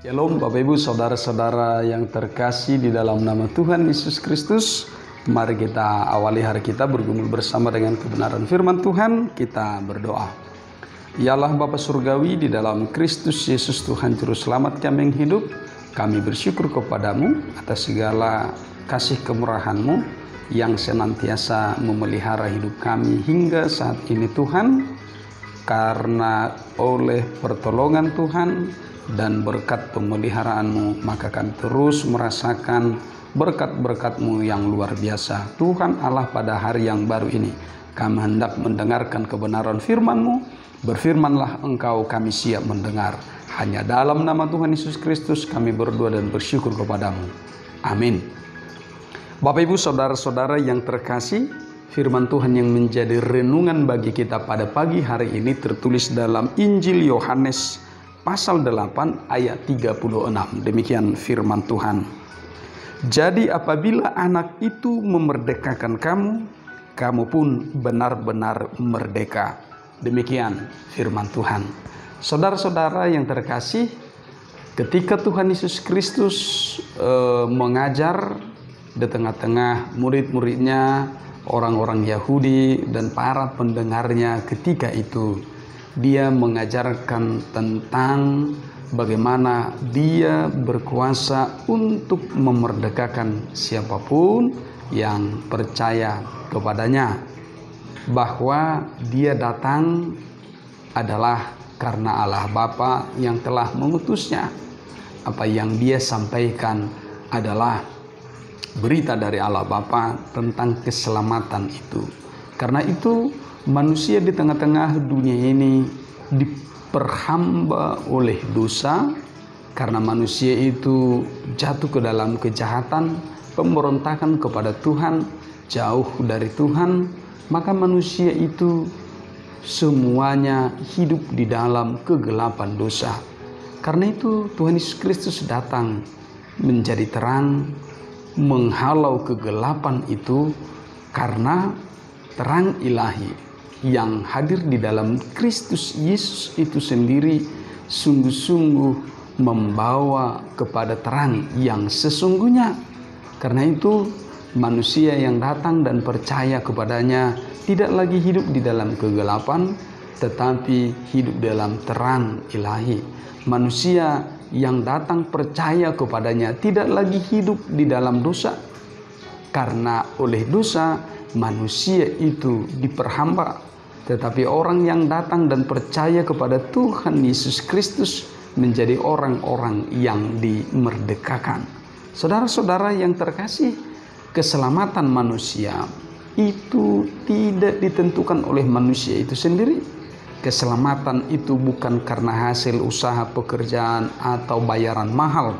Shalom Bapak Ibu Saudara-saudara yang terkasih di dalam nama Tuhan Yesus Kristus. Mari kita awali hari kita bergumul bersama dengan kebenaran firman Tuhan. Kita berdoa. Ya Allah Bapa Surgawi, di dalam Kristus Yesus Tuhan Juru Selamat kami yang hidup, kami bersyukur kepadamu atas segala kasih kemurahan-Mu yang senantiasa memelihara hidup kami hingga saat ini Tuhan. Karena oleh pertolongan Tuhan dan berkat pemeliharaan-Mu, maka kami terus merasakan berkat-berkat-Mu yang luar biasa. Tuhan Allah, pada hari yang baru ini kami hendak mendengarkan kebenaran firman-Mu. Berfirmanlah Engkau, kami siap mendengar. Hanya dalam nama Tuhan Yesus Kristus kami berdoa dan bersyukur kepadamu. Amin. Bapak Ibu Saudara-saudara yang terkasih, firman Tuhan yang menjadi renungan bagi kita pada pagi hari ini tertulis dalam Injil Yohanes pasal 8 ayat 36. Demikian firman Tuhan. Jadi apabila anak itu memerdekakan kamu, kamu pun benar-benar merdeka. Demikian firman Tuhan. Saudara-saudara yang terkasih, ketika Tuhan Yesus Kristus mengajar di tengah-tengah murid-muridnya, orang-orang Yahudi dan para pendengarnya ketika itu, dia mengajarkan tentang bagaimana dia berkuasa untuk memerdekakan siapapun yang percaya kepadanya, bahwa dia datang adalah karena Allah Bapa yang telah mengutusnya. Apa yang dia sampaikan adalah berita dari Allah Bapa tentang keselamatan itu. Karena itu manusia di tengah-tengah dunia ini diperhamba oleh dosa, karena manusia itu jatuh ke dalam kejahatan, pemberontakan kepada Tuhan, jauh dari Tuhan. Maka manusia itu semuanya hidup di dalam kegelapan dosa. Karena itu Tuhan Yesus Kristus datang menjadi terang, menghalau kegelapan itu, karena terang ilahi yang hadir di dalam Kristus Yesus itu sendiri sungguh-sungguh membawa kepada terang yang sesungguhnya. Karena itu manusia yang datang dan percaya kepadanya tidak lagi hidup di dalam kegelapan, tetapi hidup dalam terang ilahi. Manusia yang datang percaya kepadanya tidak lagi hidup di dalam dosa, karena oleh dosa manusia itu diperhamba. Tetapi orang yang datang dan percaya kepada Tuhan Yesus Kristus menjadi orang-orang yang dimerdekakan. Saudara-saudara yang terkasih, keselamatan manusia itu tidak ditentukan oleh manusia itu sendiri. Keselamatan itu bukan karena hasil usaha pekerjaan atau bayaran mahal,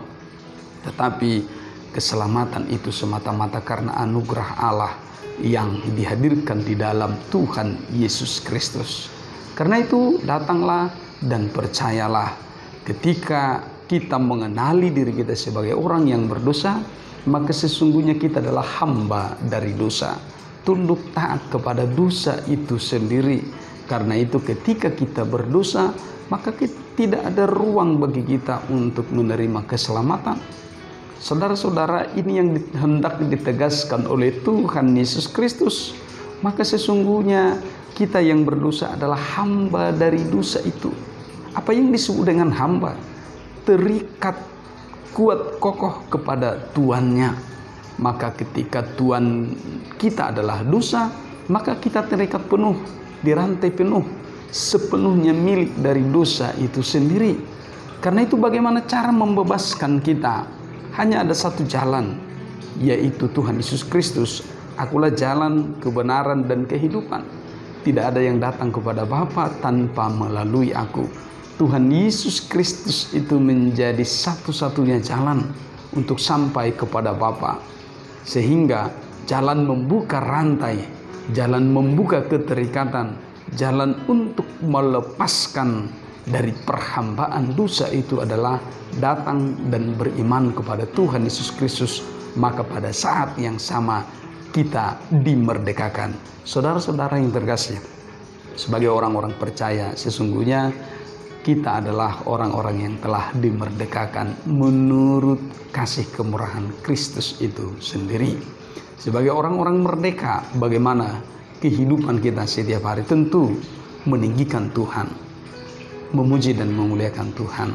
tetapi keselamatan itu semata-mata karena anugerah Allah yang dihadirkan di dalam Tuhan Yesus Kristus. Karena itu datanglah dan percayalah. Ketika kita mengenali diri kita sebagai orang yang berdosa, maka sesungguhnya kita adalah hamba dari dosa. Tunduk taat kepada dosa itu sendiri. Karena itu ketika kita berdosa, maka tidak ada ruang bagi kita untuk menerima keselamatan. Saudara-saudara, ini yang hendak ditegaskan oleh Tuhan Yesus Kristus. Maka sesungguhnya kita yang berdosa adalah hamba dari dosa itu. Apa yang disebut dengan hamba? Terikat kuat kokoh kepada tuannya. Maka ketika tuan kita adalah dosa, maka kita terikat penuh, dirantai penuh, sepenuhnya milik dari dosa itu sendiri. Karena itu bagaimana cara membebaskan kita? Hanya ada satu jalan, yaitu Tuhan Yesus Kristus. Akulah jalan, kebenaran, dan kehidupan. Tidak ada yang datang kepada Bapa tanpa melalui aku. Tuhan Yesus Kristus itu menjadi satu-satunya jalan untuk sampai kepada Bapa. Sehingga jalan membuka rantai, jalan membuka keterikatan, jalan untuk melepaskan dari perhambaan dosa itu adalah datang dan beriman kepada Tuhan Yesus Kristus. Maka pada saat yang sama kita dimerdekakan. Saudara-saudara yang terkasih, sebagai orang-orang percaya, sesungguhnya kita adalah orang-orang yang telah dimerdekakan menurut kasih kemurahan Kristus itu sendiri. Sebagai orang-orang merdeka, bagaimana kehidupan kita setiap hari? Tentu meninggikan Tuhan, memuji dan memuliakan Tuhan.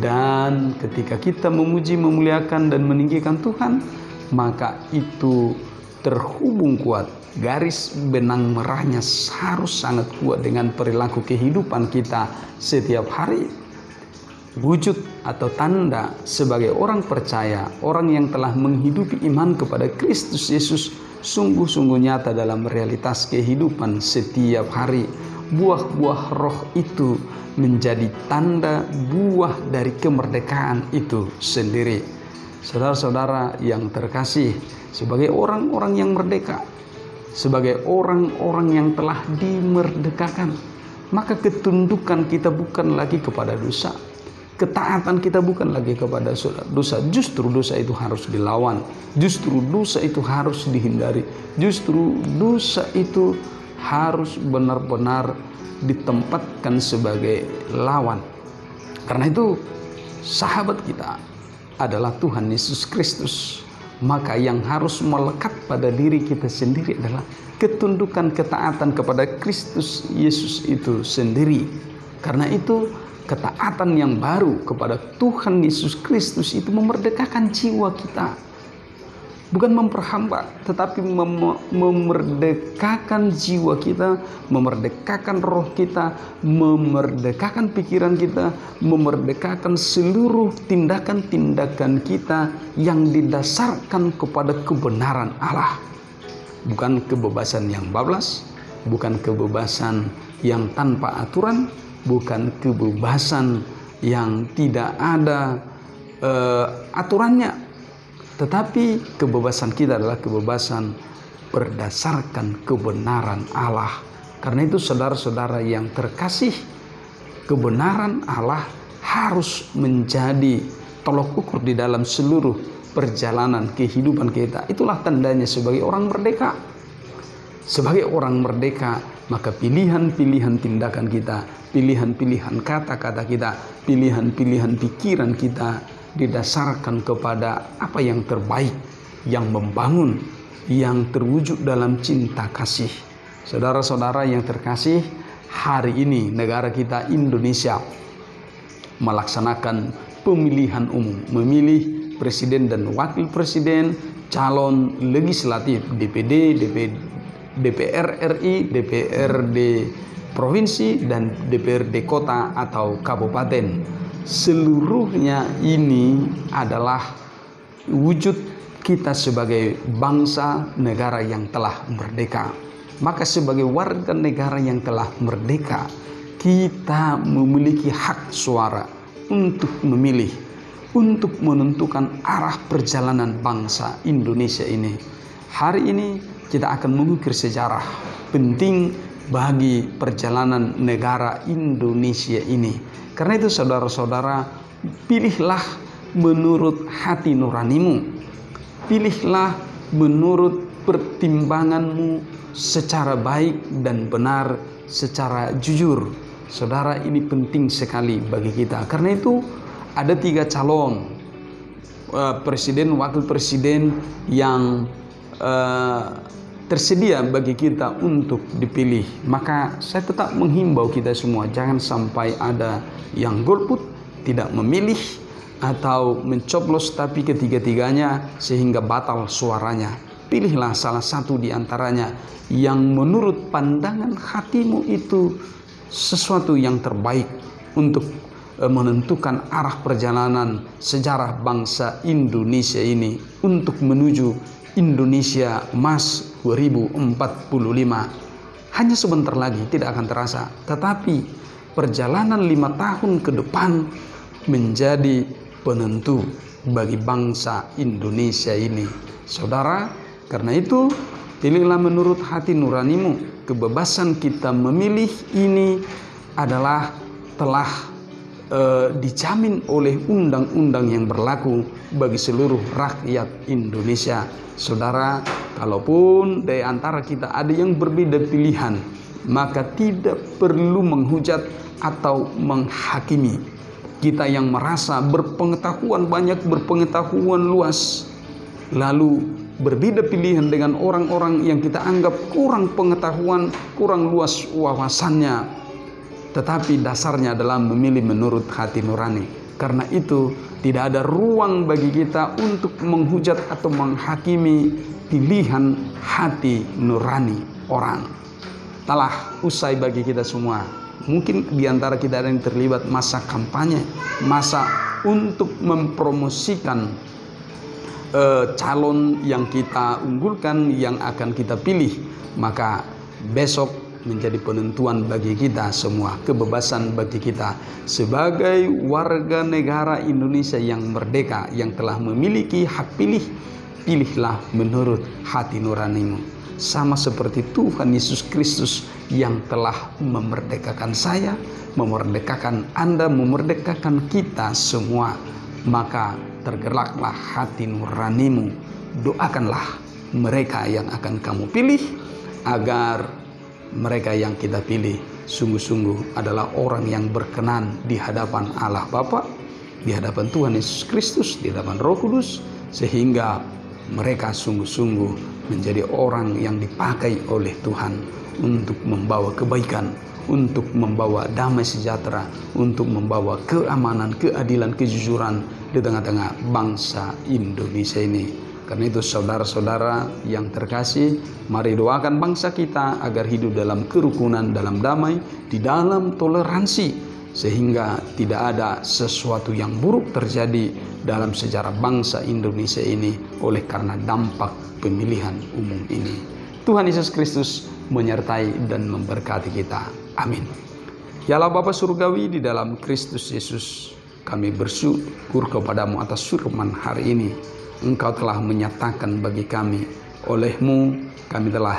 Dan ketika kita memuji, memuliakan, dan meninggikan Tuhan, maka itu terhubung kuat. Garis benang merahnya harus sangat kuat dengan perilaku kehidupan kita setiap hari. Wujud atau tanda sebagai orang percaya, orang yang telah menghidupi iman kepada Kristus Yesus, sungguh-sungguh nyata dalam realitas kehidupan setiap hari. Buah-buah roh itu menjadi tanda buah dari kemerdekaan itu sendiri. Saudara-saudara yang terkasih, sebagai orang-orang yang merdeka, sebagai orang-orang yang telah dimerdekakan, maka ketundukan kita bukan lagi kepada dosa. Ketaatan kita bukan lagi kepada dosa. Justru dosa itu harus dilawan. Justru dosa itu harus dihindari. Justru dosa itu harus benar-benar ditempatkan sebagai lawan. Karena itu sahabat kita adalah Tuhan Yesus Kristus. Maka yang harus melekat pada diri kita sendiri adalah ketundukan, ketaatan kepada Kristus Yesus itu sendiri. Karena itu ketaatan yang baru kepada Tuhan Yesus Kristus itu memerdekakan jiwa kita. Bukan memperhamba, tetapi memerdekakan jiwa kita, memerdekakan roh kita, memerdekakan pikiran kita, memerdekakan seluruh tindakan-tindakan kita yang didasarkan kepada kebenaran Allah. Bukan kebebasan yang bablas, bukan kebebasan yang tanpa aturan, bukan kebebasan yang tidak ada aturannya. Tetapi kebebasan kita adalah kebebasan berdasarkan kebenaran Allah. Karena itu saudara-saudara yang terkasih, kebenaran Allah harus menjadi tolok ukur di dalam seluruh perjalanan kehidupan kita. Itulah tandanya sebagai orang merdeka. Sebagai orang merdeka, maka pilihan-pilihan tindakan kita, pilihan-pilihan kata-kata kita, pilihan-pilihan pikiran kita didasarkan kepada apa yang terbaik, yang membangun, yang terwujud dalam cinta kasih. Saudara-saudara yang terkasih, hari ini negara kita Indonesia melaksanakan pemilihan umum, memilih presiden dan wakil presiden, calon legislatif, DPD, DPR RI, DPRD provinsi, dan DPRD kota atau kabupaten. Seluruhnya ini adalah wujud kita sebagai bangsa negara yang telah merdeka. Maka sebagai warga negara yang telah merdeka, kita memiliki hak suara untuk memilih, untuk menentukan arah perjalanan bangsa Indonesia ini. Hari ini kita akan mengukir sejarah penting bagi perjalanan negara Indonesia ini. Karena itu saudara-saudara, pilihlah menurut hati nuranimu. Pilihlah menurut pertimbanganmu secara baik dan benar, secara jujur. Saudara, ini penting sekali bagi kita. Karena itu ada 3 calon presiden, wakil presiden yang tersedia bagi kita untuk dipilih. Maka saya tetap menghimbau kita semua, jangan sampai ada yang golput, tidak memilih, atau mencoblos tapi ketiga-tiganya sehingga batal suaranya. Pilihlah salah satu di antaranya yang menurut pandangan hatimu itu sesuatu yang terbaik untuk menentukan arah perjalanan sejarah bangsa Indonesia ini untuk menuju Indonesia Emas 2045. Hanya sebentar lagi, tidak akan terasa. Tetapi perjalanan 5 tahun ke depan menjadi penentu bagi bangsa Indonesia ini. Saudara, karena itu pilihlah menurut hati nuranimu. Kebebasan kita memilih ini adalah telah dijamin oleh undang-undang yang berlaku bagi seluruh rakyat Indonesia. Saudara, kalaupun di antara kita ada yang berbeda pilihan, maka tidak perlu menghujat atau menghakimi. Kita yang merasa berpengetahuan banyak, berpengetahuan luas, lalu berbeda pilihan dengan orang-orang yang kita anggap kurang pengetahuan, kurang luas wawasannya, tetapi dasarnya adalah memilih menurut hati nurani. Karena itu tidak ada ruang bagi kita untuk menghujat atau menghakimi pilihan hati nurani orang. Telah usai bagi kita semua. Mungkin di antara kita ada yang terlibat masa kampanye, masa untuk mempromosikan calon yang kita unggulkan, yang akan kita pilih. Maka besok menjadi penentuan bagi kita semua, kebebasan bagi kita sebagai warga negara Indonesia yang merdeka, yang telah memiliki hak pilih. Pilihlah menurut hati nuranimu, sama seperti Tuhan Yesus Kristus yang telah memerdekakan saya, memerdekakan Anda, memerdekakan kita semua. Maka tergeraklah hati nuranimu, doakanlah mereka yang akan kamu pilih, agar mereka yang kita pilih sungguh-sungguh adalah orang yang berkenan di hadapan Allah Bapa, di hadapan Tuhan Yesus Kristus, di hadapan Roh Kudus, sehingga mereka sungguh-sungguh menjadi orang yang dipakai oleh Tuhan untuk membawa kebaikan, untuk membawa damai sejahtera, untuk membawa keamanan, keadilan, kejujuran di tengah-tengah bangsa Indonesia ini. Karena itu saudara-saudara yang terkasih, mari doakan bangsa kita agar hidup dalam kerukunan, dalam damai, di dalam toleransi, sehingga tidak ada sesuatu yang buruk terjadi dalam sejarah bangsa Indonesia ini oleh karena dampak pemilihan umum ini. Tuhan Yesus Kristus menyertai dan memberkati kita. Amin. Ya Allah Bapa Surgawi, di dalam Kristus Yesus kami bersyukur kepadamu atas firman hari ini. Engkau telah menyatakan bagi kami, oleh-Mu kami telah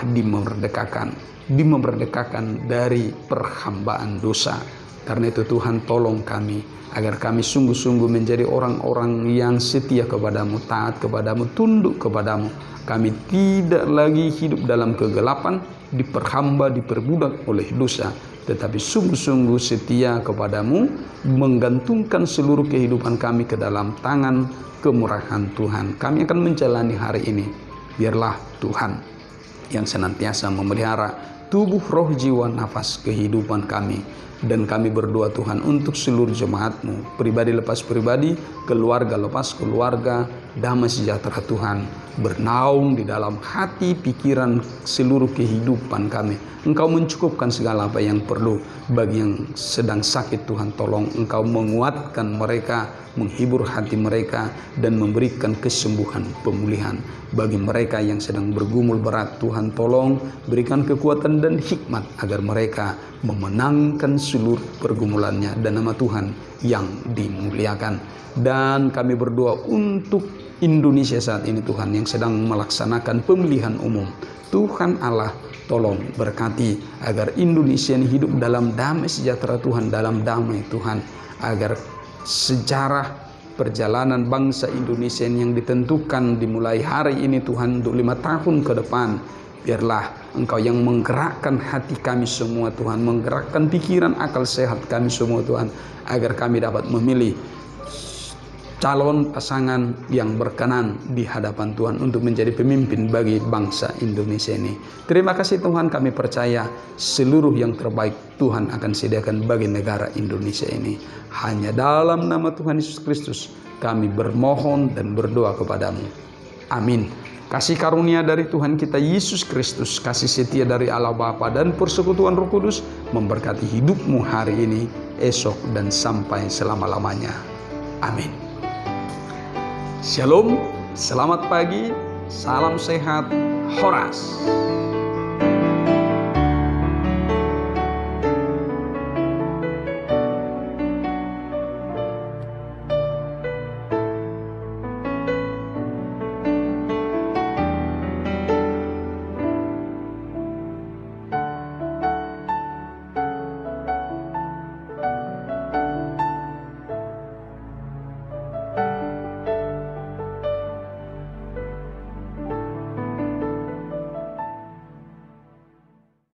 dimerdekakan dari perhambaan dosa. Karena itu Tuhan, tolong kami agar kami sungguh-sungguh menjadi orang-orang yang setia kepadamu, taat kepadamu, tunduk kepadamu. Kami tidak lagi hidup dalam kegelapan, diperhamba, diperbudak oleh dosa, tetapi sungguh-sungguh setia kepadamu, menggantungkan seluruh kehidupan kami ke dalam tangan kemurahan Tuhan. Kami akan menjalani hari ini. Biarlah Tuhan yang senantiasa memelihara tubuh, roh, jiwa, nafas kehidupan kami. Dan kami berdoa Tuhan untuk seluruh jemaat-Mu, pribadi lepas pribadi, keluarga lepas keluarga, damai sejahtera Tuhan bernaung di dalam hati, pikiran, seluruh kehidupan kami. Engkau mencukupkan segala apa yang perlu. Bagi yang sedang sakit, Tuhan tolong Engkau menguatkan mereka, menghibur hati mereka, dan memberikan kesembuhan, pemulihan. Bagi mereka yang sedang bergumul berat, Tuhan tolong berikan kekuatan dan hikmat agar mereka memenangkan seluruh pergumulannya, dan nama Tuhan yang dimuliakan. Dan kami berdoa untuk Indonesia saat ini Tuhan, yang sedang melaksanakan pemilihan umum. Tuhan Allah tolong berkati agar Indonesia ini hidup dalam damai sejahtera Tuhan, dalam damai Tuhan, agar sejarah perjalanan bangsa Indonesia yang ditentukan dimulai hari ini Tuhan untuk 5 tahun ke depan, biarlah Engkau yang menggerakkan hati kami semua Tuhan, menggerakkan pikiran, akal sehat kami semua Tuhan, agar kami dapat memilih calon pasangan yang berkenan di hadapan Tuhan untuk menjadi pemimpin bagi bangsa Indonesia ini. Terima kasih Tuhan, kami percaya seluruh yang terbaik Tuhan akan sediakan bagi negara Indonesia ini. Hanya dalam nama Tuhan Yesus Kristus kami bermohon dan berdoa kepadamu. Amin. Kasih karunia dari Tuhan kita Yesus Kristus, kasih setia dari Allah Bapa, dan persekutuan Roh Kudus memberkati hidupmu hari ini, esok, dan sampai selama-lamanya. Amin. Shalom, selamat pagi, salam sehat, Horas.